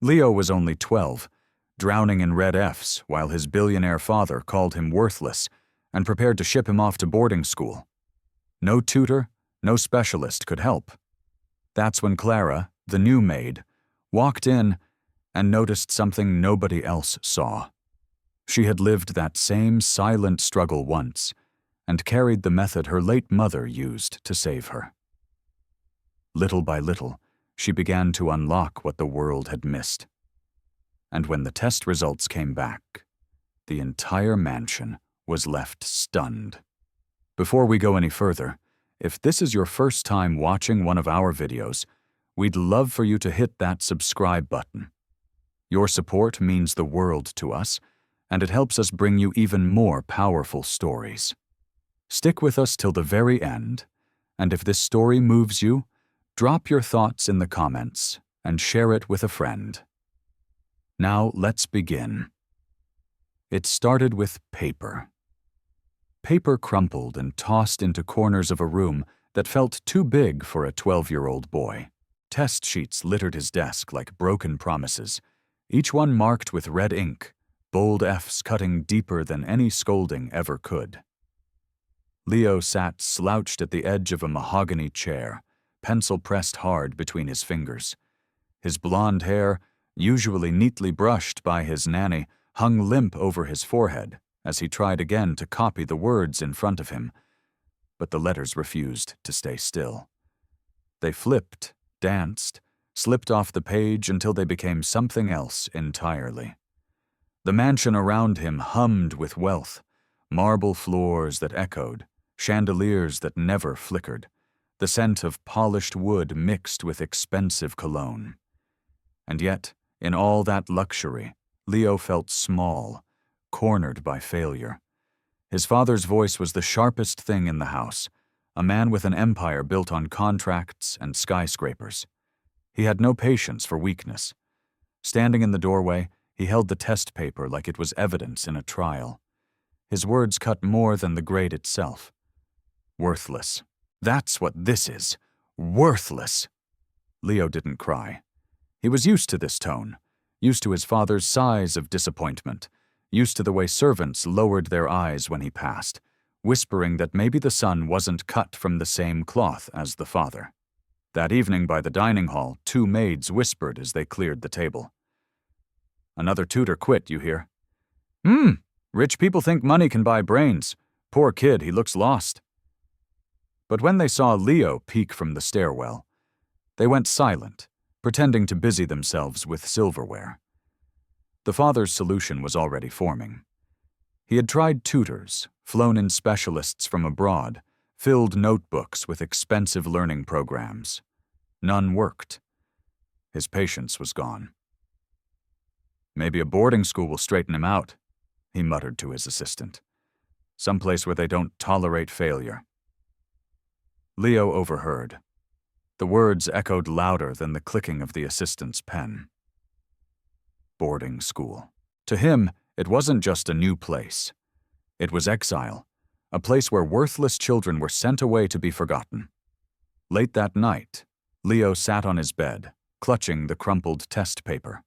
Leo was only 12, drowning in red Fs while his billionaire father called him worthless and prepared to ship him off to boarding school. No tutor, no specialist could help. That's when Clara, the new maid, walked in and noticed something nobody else saw. She had lived that same silent struggle once and carried the method her late mother used to save her. Little by little, she began to unlock what the world had missed. And when the test results came back, the entire mansion was left stunned. Before we go any further, if this is your first time watching one of our videos, we'd love for you to hit that subscribe button. Your support means the world to us, and it helps us bring you even more powerful stories. Stick with us till the very end, and if this story moves you, drop your thoughts in the comments and share it with a friend. Now let's begin. It started with paper. Paper crumpled and tossed into corners of a room that felt too big for a 12-year-old boy. Test sheets littered his desk like broken promises, each one marked with red ink, bold Fs cutting deeper than any scolding ever could. Leo sat slouched at the edge of a mahogany chair, pencil pressed hard between his fingers. His blonde hair, usually neatly brushed by his nanny, hung limp over his forehead as he tried again to copy the words in front of him, but the letters refused to stay still. They flipped, danced, slipped off the page until they became something else entirely. The mansion around him hummed with wealth, marble floors that echoed, chandeliers that never flickered, the scent of polished wood mixed with expensive cologne. And yet, in all that luxury, Leo felt small, cornered by failure. His father's voice was the sharpest thing in the house, a man with an empire built on contracts and skyscrapers. He had no patience for weakness. Standing in the doorway, he held the test paper like it was evidence in a trial. His words cut more than the grade itself. Worthless. That's what this is. Worthless. Leo didn't cry. He was used to this tone, used to his father's sighs of disappointment, used to the way servants lowered their eyes when he passed, whispering that maybe the son wasn't cut from the same cloth as the father. That evening by the dining hall, two maids whispered as they cleared the table. "Another tutor quit, you hear?" Rich people think money can buy brains. Poor kid, he looks lost." But when they saw Leo peek from the stairwell, they went silent, pretending to busy themselves with silverware. The father's solution was already forming. He had tried tutors, flown in specialists from abroad, filled notebooks with expensive learning programs. None worked. His patience was gone. "Maybe a boarding school will straighten him out," he muttered to his assistant. "Someplace where they don't tolerate failure." Leo overheard. The words echoed louder than the clicking of the assistant's pen. Boarding school. To him, it wasn't just a new place. It was exile, a place where worthless children were sent away to be forgotten. Late that night, Leo sat on his bed, clutching the crumpled test paper.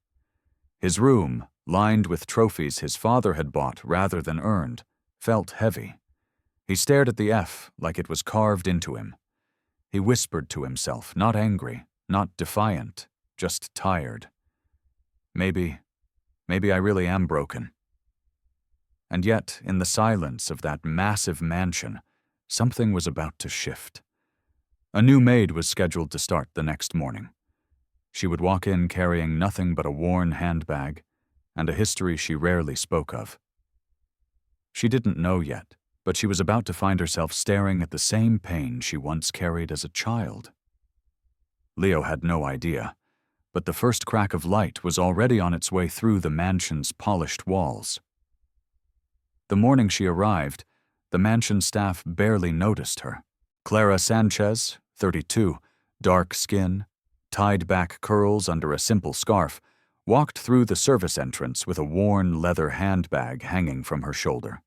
His room, lined with trophies his father had bought rather than earned, felt heavy. He stared at the F like it was carved into him. He whispered to himself, not angry, not defiant, just tired. Maybe I really am broken. And yet, in the silence of that massive mansion, something was about to shift. A new maid was scheduled to start the next morning. She would walk in carrying nothing but a worn handbag and a history she rarely spoke of. She didn't know yet, but she was about to find herself staring at the same pain she once carried as a child. Leo had no idea, but the first crack of light was already on its way through the mansion's polished walls. The morning she arrived, the mansion staff barely noticed her. Clara Sanchez, 32, dark skin, tied-back curls under a simple scarf, walked through the service entrance with a worn leather handbag hanging from her shoulder.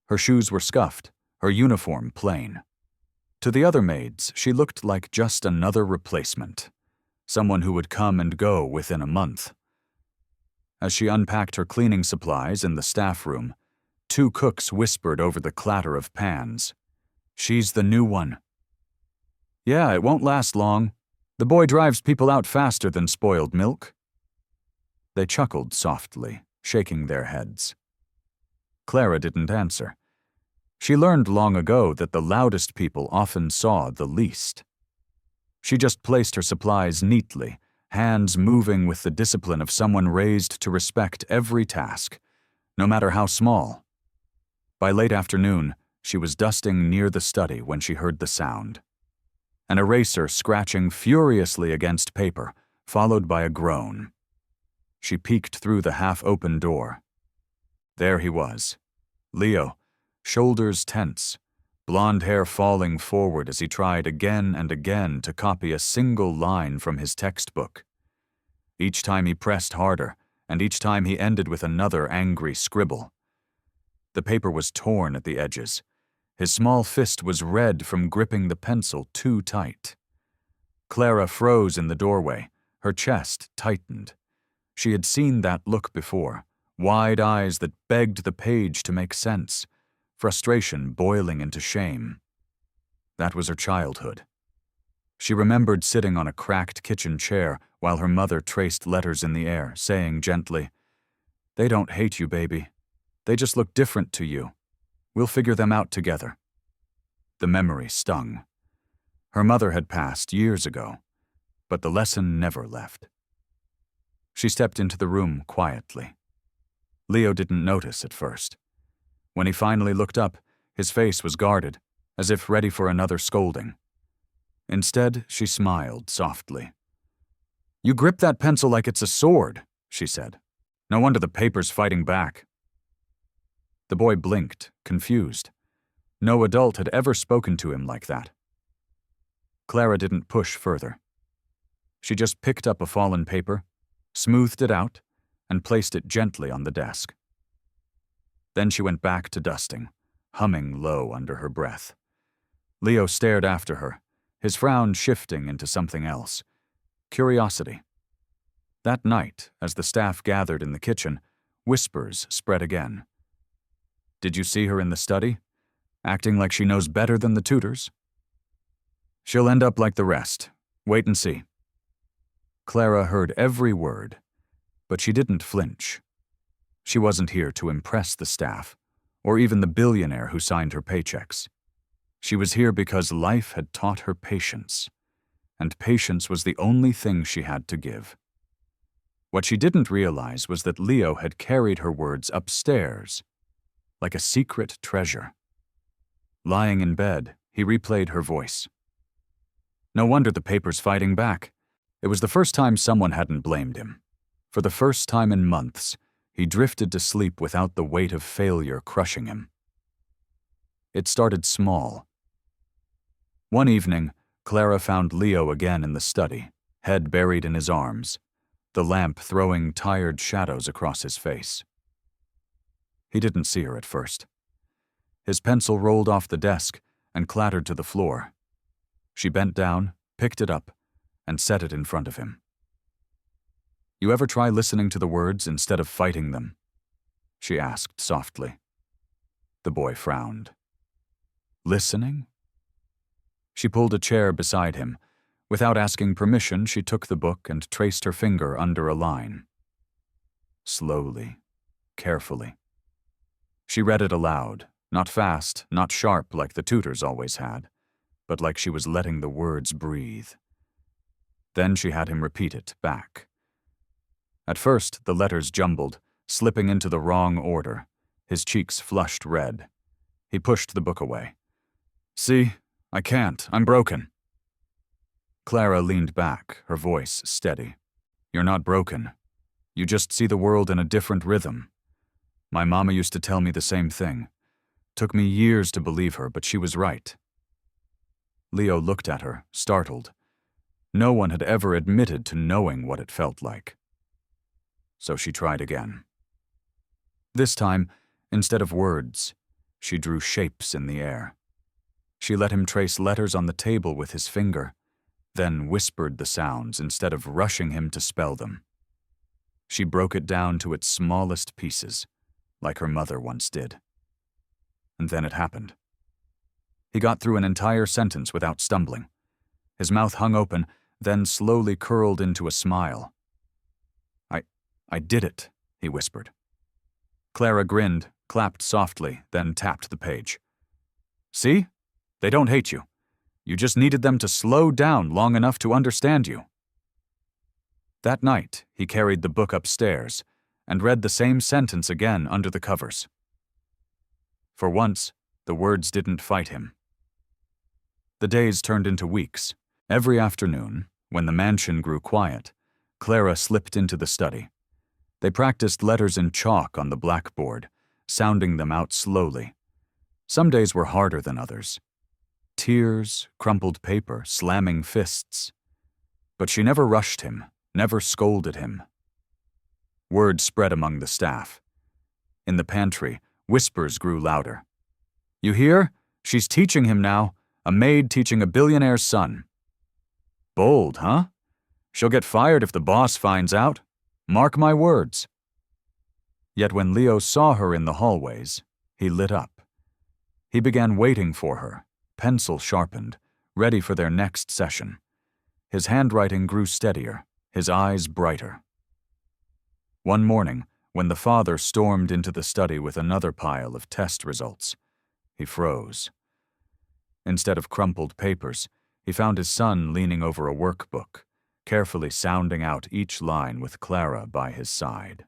Her shoes were scuffed, her uniform plain. To the other maids, she looked like just another replacement, someone who would come and go within a month. As she unpacked her cleaning supplies in the staff room, two cooks whispered over the clatter of pans. "She's the new one." "Yeah, it won't last long. The boy drives people out faster than spoiled milk." They chuckled softly, shaking their heads. Clara didn't answer. She learned long ago that the loudest people often saw the least. She just placed her supplies neatly, hands moving with the discipline of someone raised to respect every task, no matter how small. By late afternoon, she was dusting near the study when she heard the sound. An eraser scratching furiously against paper, followed by a groan. She peeked through the half-open door. There he was, Leo, shoulders tense, blonde hair falling forward as he tried again and again to copy a single line from his textbook. Each time he pressed harder, and each time he ended with another angry scribble. The paper was torn at the edges. His small fist was red from gripping the pencil too tight. Clara froze in the doorway, her chest tightened. She had seen that look before, wide eyes that begged the page to make sense, frustration boiling into shame. That was her childhood. She remembered sitting on a cracked kitchen chair while her mother traced letters in the air, saying gently, "They don't hate you, baby. They just look different to you. We'll figure them out together." The memory stung. Her mother had passed years ago, but the lesson never left. She stepped into the room quietly. Leo didn't notice at first. When he finally looked up, his face was guarded, as if ready for another scolding. Instead, she smiled softly. "You grip that pencil like it's a sword," she said. "No wonder the paper's fighting back." The boy blinked, confused. No adult had ever spoken to him like that. Clara didn't push further. She just picked up a fallen paper, smoothed it out, and placed it gently on the desk. Then she went back to dusting, humming low under her breath. Leo stared after her, his frown shifting into something else. Curiosity. That night, as the staff gathered in the kitchen, whispers spread again. "Did you see her in the study? Acting like she knows better than the tutors?" "She'll end up like the rest. Wait and see." Clara heard every word, but she didn't flinch. She wasn't here to impress the staff, or even the billionaire who signed her paychecks. She was here because life had taught her patience, and patience was the only thing she had to give. What she didn't realize was that Leo had carried her words upstairs, like a secret treasure. Lying in bed, he replayed her voice. No wonder the paper's fighting back. It was the first time someone hadn't blamed him. For the first time in months, he drifted to sleep without the weight of failure crushing him. It started small. One evening, Clara found Leo again in the study, head buried in his arms, the lamp throwing tired shadows across his face. He didn't see her at first. His pencil rolled off the desk and clattered to the floor. She bent down, picked it up, and set it in front of him. "You ever try listening to the words instead of fighting them?" she asked softly. The boy frowned. "Listening?" She pulled a chair beside him. Without asking permission, she took the book and traced her finger under a line. Slowly, carefully. She read it aloud, not fast, not sharp like the tutors always had, but like she was letting the words breathe. Then she had him repeat it back. At first, the letters jumbled, slipping into the wrong order. His cheeks flushed red. He pushed the book away. "See? I can't. I'm broken." Clara leaned back, her voice steady. "You're not broken. You just see the world in a different rhythm. My mama used to tell me the same thing. Took me years to believe her, but she was right." Leo looked at her, startled. No one had ever admitted to knowing what it felt like. So she tried again. This time, instead of words, she drew shapes in the air. She let him trace letters on the table with his finger, then whispered the sounds instead of rushing him to spell them. She broke it down to its smallest pieces, like her mother once did. And then it happened. He got through an entire sentence without stumbling. His mouth hung open, then slowly curled into a smile. I did it, he whispered. Clara grinned, clapped softly, then tapped the page. See? They don't hate you. You just needed them to slow down long enough to understand you. That night, he carried the book upstairs and read the same sentence again under the covers. For once, the words didn't fight him. The days turned into weeks. Every afternoon, when the mansion grew quiet, Clara slipped into the study. They practiced letters in chalk on the blackboard, sounding them out slowly. Some days were harder than others. Tears, crumpled paper, slamming fists. But she never rushed him, never scolded him. Word spread among the staff. In the pantry, whispers grew louder. You hear? She's teaching him now, a maid teaching a billionaire's son. Bold, huh? She'll get fired if the boss finds out. Mark my words. Yet when Leo saw her in the hallways, he lit up. He began waiting for her, pencil sharpened, ready for their next session. His handwriting grew steadier, his eyes brighter. One morning, when the father stormed into the study with another pile of test results, he froze. Instead of crumpled papers, he found his son leaning over a workbook, carefully sounding out each line with Clara by his side.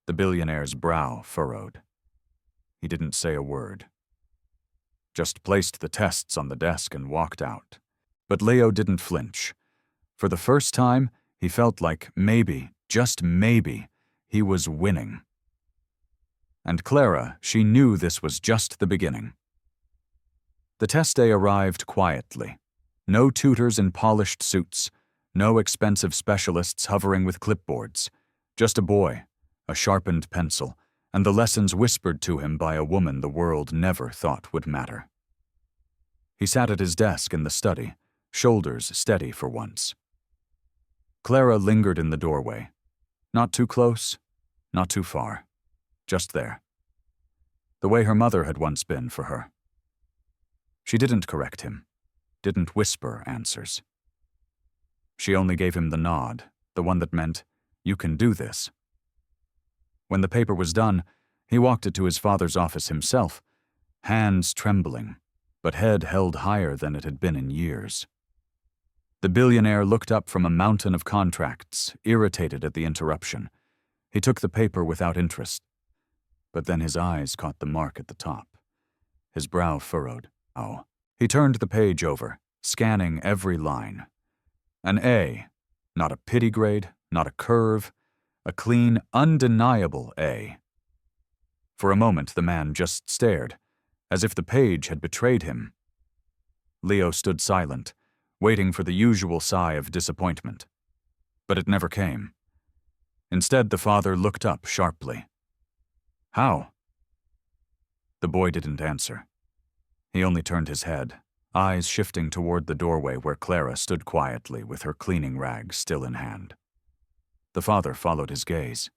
The billionaire's brow furrowed. He didn't say a word. Just placed the tests on the desk and walked out. But Leo didn't flinch. For the first time, he felt like maybe, just maybe, he was winning. And Clara, she knew this was just the beginning. The test day arrived quietly. No tutors in polished suits, no expensive specialists hovering with clipboards. Just a boy, a sharpened pencil, and the lessons whispered to him by a woman the world never thought would matter. He sat at his desk in the study, shoulders steady for once. Clara lingered in the doorway. Not too close, not too far. Just there. The way her mother had once been for her. She didn't correct him, didn't whisper answers. She only gave him the nod, the one that meant, you can do this. When the paper was done, he walked it to his father's office himself, hands trembling, but head held higher than it had been in years. The billionaire looked up from a mountain of contracts, irritated at the interruption. He took the paper without interest, but then his eyes caught the mark at the top. His brow furrowed. Oh. He turned the page over, scanning every line. An A, not a pity grade, not a curve, a clean, undeniable A. For a moment the man just stared, as if the page had betrayed him. Leo stood silent, waiting for the usual sigh of disappointment. But it never came. Instead, the father looked up sharply. How? The boy didn't answer. He only turned his head, eyes shifting toward the doorway where Clara stood quietly with her cleaning rag still in hand. The father followed his gaze.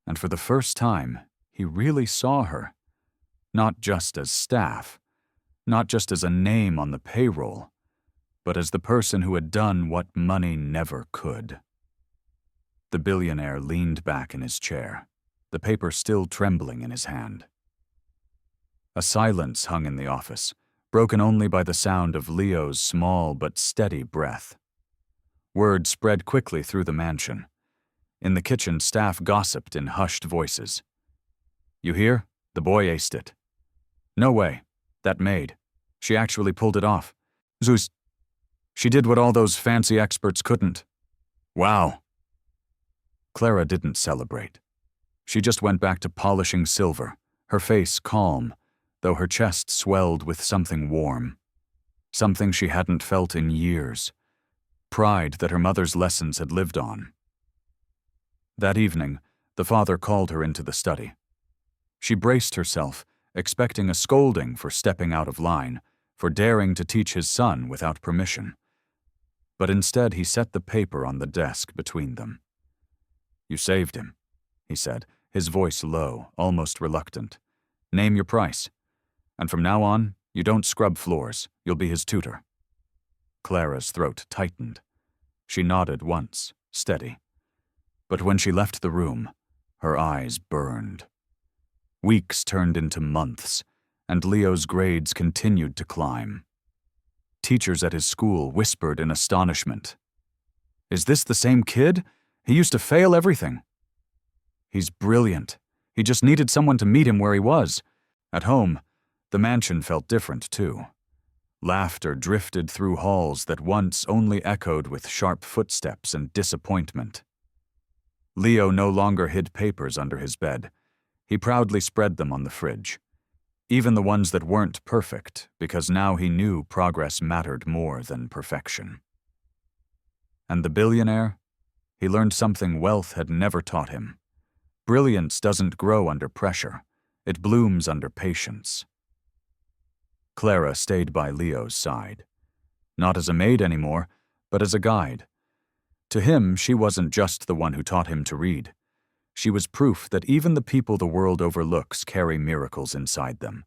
And for the first time, he really saw her. Not just as staff, not just as a name on the payroll, but as the person who had done what money never could. The billionaire leaned back in his chair, the paper still trembling in his hand. A silence hung in the office, broken only by the sound of Leo's small but steady breath. Word spread quickly through the mansion. In the kitchen, staff gossiped in hushed voices. You hear? The boy aced it. No way. That maid. She actually pulled it off. Zeus. She did what all those fancy experts couldn't. Wow. Clara didn't celebrate. She just went back to polishing silver, her face calm, though her chest swelled with something warm. Something she hadn't felt in years. Pride that her mother's lessons had lived on. That evening, the father called her into the study. She braced herself, expecting a scolding for stepping out of line, for daring to teach his son without permission. But instead he set the paper on the desk between them. You saved him, he said, his voice low, almost reluctant. Name your price. And from now on, you don't scrub floors. You'll be his tutor. Clara's throat tightened. She nodded once, steady. But when she left the room, her eyes burned. Weeks turned into months, and Leo's grades continued to climb. Teachers at his school whispered in astonishment. Is this the same kid? He used to fail everything. He's brilliant. He just needed someone to meet him where he was. At home, the mansion felt different, too. Laughter drifted through halls that once only echoed with sharp footsteps and disappointment. Leo no longer hid papers under his bed. He proudly spread them on the fridge. Even the ones that weren't perfect, because now he knew progress mattered more than perfection. And the billionaire? He learned something wealth had never taught him. Brilliance doesn't grow under pressure. It blooms under patience. Clara stayed by Leo's side. Not as a maid anymore, but as a guide. To him, she wasn't just the one who taught him to read. She was proof that even the people the world overlooks carry miracles inside them.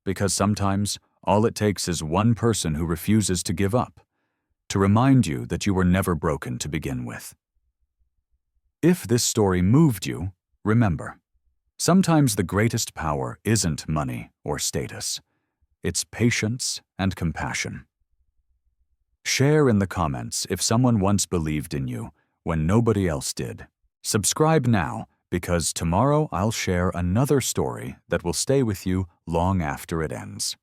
Because sometimes, all it takes is one person who refuses to give up, to remind you that you were never broken to begin with. If this story moved you, remember, sometimes the greatest power isn't money or status. It's patience and compassion. Share in the comments if someone once believed in you when nobody else did. Subscribe now, because tomorrow I'll share another story that will stay with you long after it ends.